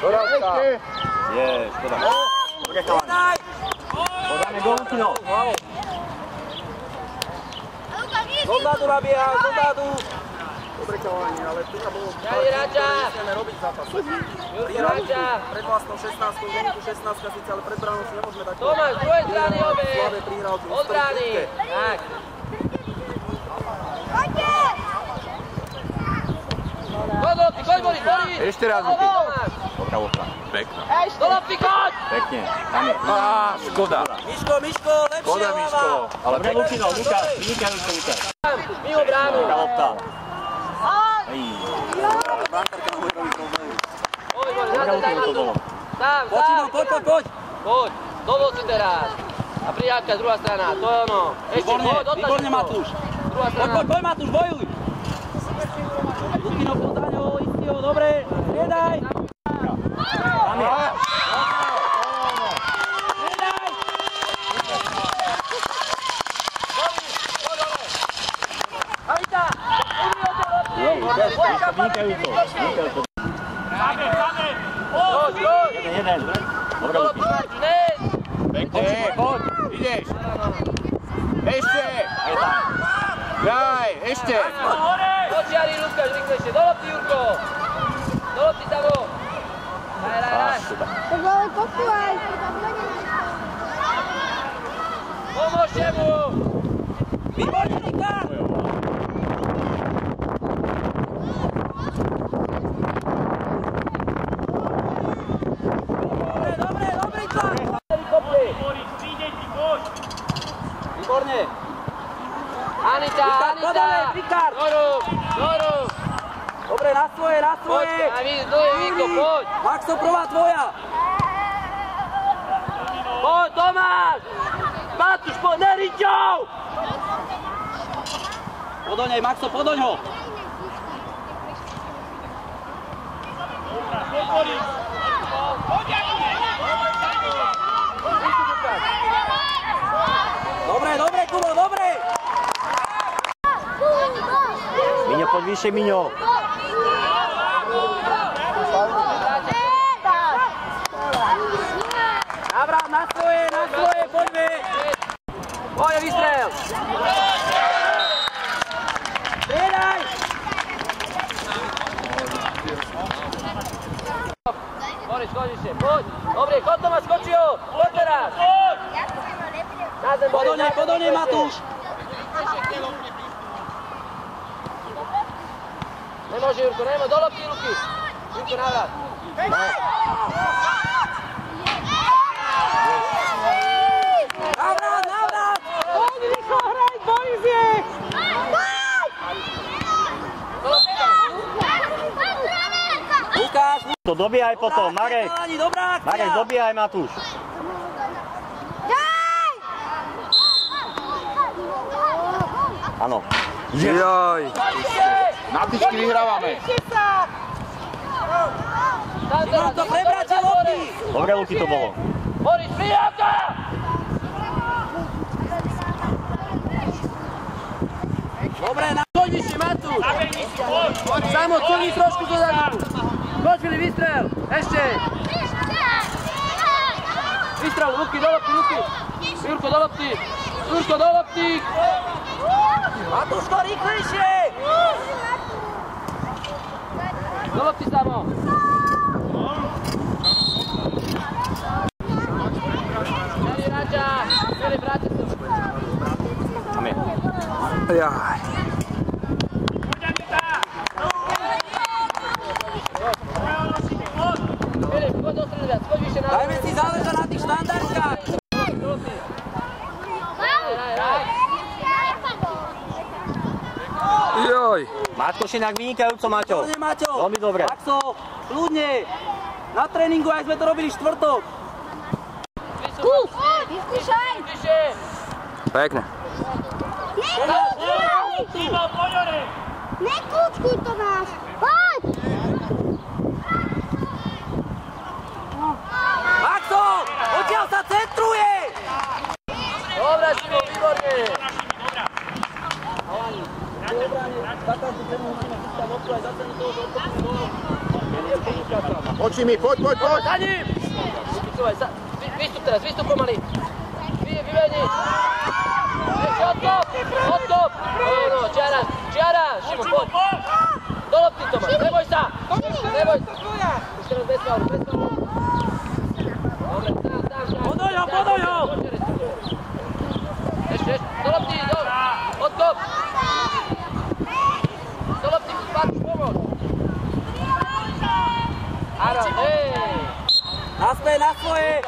Je, škoda. Podáme do Lukino. Dozadu nabieha, dozadu. Dobre chalani, ale tu na bolo nesmieme robiť zápas. Pred vlastnou 16-kou, zóniku 16-ka síce, ale pred bránou si nemôžeme takto. Tomáš, z druhej strany obe. Slabé prihrávky. Od brány. Tak. Koď, Boris, Boris! Ešte raz, Luky. Dobrá lopta. Pekná. Do lopty, koď! Pekne. Tam je. Á, škoda. Miško, lepšie Škoda, Miško. hlava. Ale pre Lukino, Lukáš, vynikajúco, Lukáš. Mimo bránu. Dobrá lopta. Brankárka nám bude robiť problémy. Dobrá Lukino to bolo. Sám, Poď, Simon, poď. Poď, do si teraz. A prijáka, druhá strana, to je ono. Ešte, poď, odtaž. Výborne, Matúš. Druhá strana. Poď, Matúš, bojuj. Lukino podanie ho, istý ho, dobre. Striedaj. Tam je. Halita, umí o tej lopty. Vynikajúco. Poď. Jeden. Dobrá Luky. Pekne, poď, ideš. Ešte. Je tam. Daj, ešte. Počiari, Lukáš, rýchlejšie. Do lopty, Jurko. Do lopty, Savo. Daj. Pomôžte mu. Výborne, Nika. Dobre, tlak. Výborne. Anita. Rikard. Doru. Dobre, na svoje. Poď, a vy, Víko, poď. Maxo, prvá tvoja. Poď, Tomáš. Matúš, poď, Neričov. Podoň, Maxo, podoň ho. Dobre, Kubo, dobre. Miňo, poď vyššie, Miňo. Navrat na svoje, poďme. Poď, vystrel. Striedaj. Boris, chodíš se, poď. Dobre, chod Tomáš, skočí ho. Poď teraz. Na zem, Boris. Podoň, Matúš. Nemôže, Jurko, do lopty, ruky. Jurko, navrat. Navrat. Poď, Riko, hraj, Boris je. Do lopty, tam. Lukáš. To dobíjaj potom, Marek. Dobrá akcia. Marek, dobíjaj, Matúš. Áno. Jaj. Na tyčky vyhrávame. Simon, to prebrať lopty. Dobré Luky to bolo. Boris, prijavka! Dobre, Poď vyššie, Matúš. Samo, celý trošku dozadu. Poď, Filip, vystrel. Ešte. Vystrel, ruky, do lopty. Jurko, do lopty. Matúško, rýchlejšie. Do lopty, Samo. Filip, vráťte sa. Tam je. Jaj. Filip, poď do stredy viac, poď vyššie na... Dajme si záležať na tých štandardkách. Joj. Matko Šinák vynikajúco, Maťo. Dobre, Maťo. Veľmi dobre. Maxo, kľudne. Na tréningu aj sme to robili štvrtok. Vyskúšaj! Pekne. Nekúčkuj to náš! Poď! Maxo, odtiaľ sa centruje! Dobre, Simon, výborne! Za každú cenu musíme chytať loptu aj za cenu toho, že odtopíme dole. Poď mi, poď. Za ním! Vystup teraz, vystup pomaly. Vyveni. Ešte odkop. No, čiara, Šimon, poď. Do lopty, Tomáš, neboj sa. Už teraz bez faulu. Dobre, tam. Podoň ho. Ešte, do lopty, odkop. Do lopty, Bartuš, pomoc. Áno, hej. Naspäť na svoje!